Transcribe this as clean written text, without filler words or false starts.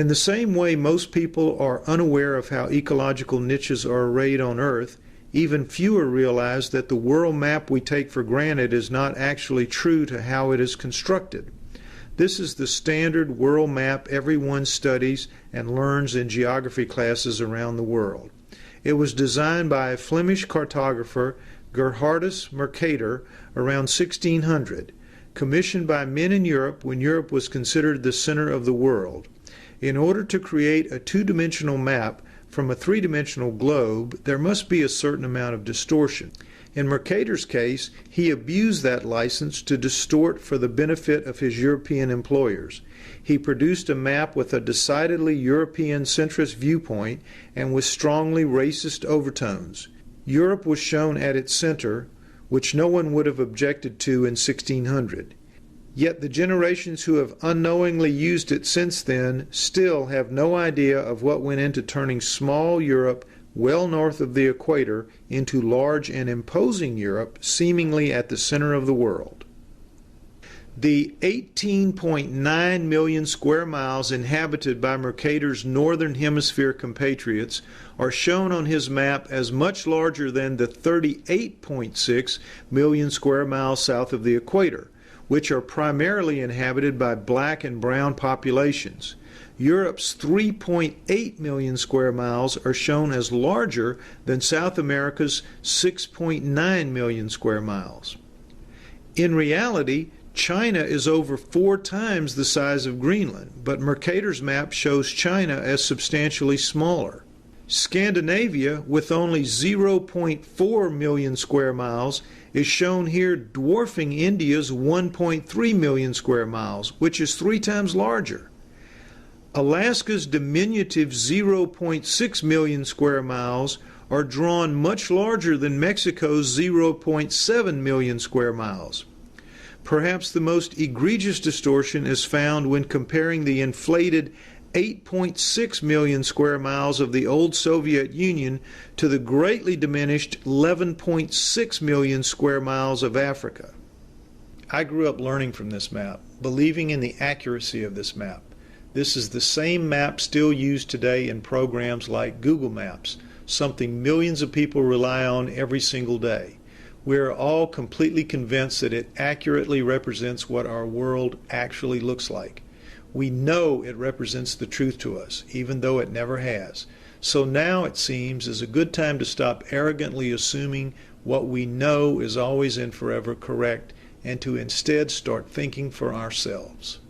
In the same way most people are unaware of how ecological niches are arrayed on Earth, even fewer realize that the world map we take for granted is not actually true to how it is constructed. This is the standard world map everyone studies and learns in geography classes around the world. It was designed by a Flemish cartographer, Gerhardus Mercator, around 1600, commissioned by men in Europe when Europe was considered the center of the world. In order to create a two-dimensional map from a three-dimensional globe, there must be a certain amount of distortion. In Mercator's case, he abused that license to distort for the benefit of his European employers. He produced a map with a decidedly European centrist viewpoint and with strongly racist overtones. Europe was shown at its center, which no one would have objected to in 1600. Yet the generations who have unknowingly used it since then still have no idea of what went into turning small Europe well north of the equator into large and imposing Europe seemingly at the center of the world. The 18.9 million square miles inhabited by Mercator's northern hemisphere compatriots are shown on his map as much larger than the 38.6 million square miles south of the equator, which are primarily inhabited by black and brown populations. Europe's 3.8 million square miles are shown as larger than South America's 6.9 million square miles. In reality, China is over 4 times the size of Greenland, but Mercator's map shows China as substantially smaller. Scandinavia, with only 0.4 million square miles, is shown here dwarfing India's 1.3 million square miles, which is 3 times larger. Alaska's diminutive 0.6 million square miles are drawn much larger than Mexico's 0.7 million square miles. Perhaps the most egregious distortion is found when comparing the inflated 8.6 million square miles of the old Soviet Union to the greatly diminished 11.6 million square miles of Africa. I grew up learning from this map, believing in the accuracy of this map. This is the same map still used today in programs like Google Maps, something millions of people rely on every single day. We are all completely convinced that it accurately represents what our world actually looks like. We know it represents the truth to us, even though it never has. So now, it seems, is a good time to stop arrogantly assuming what we know is always and forever correct, and to instead start thinking for ourselves.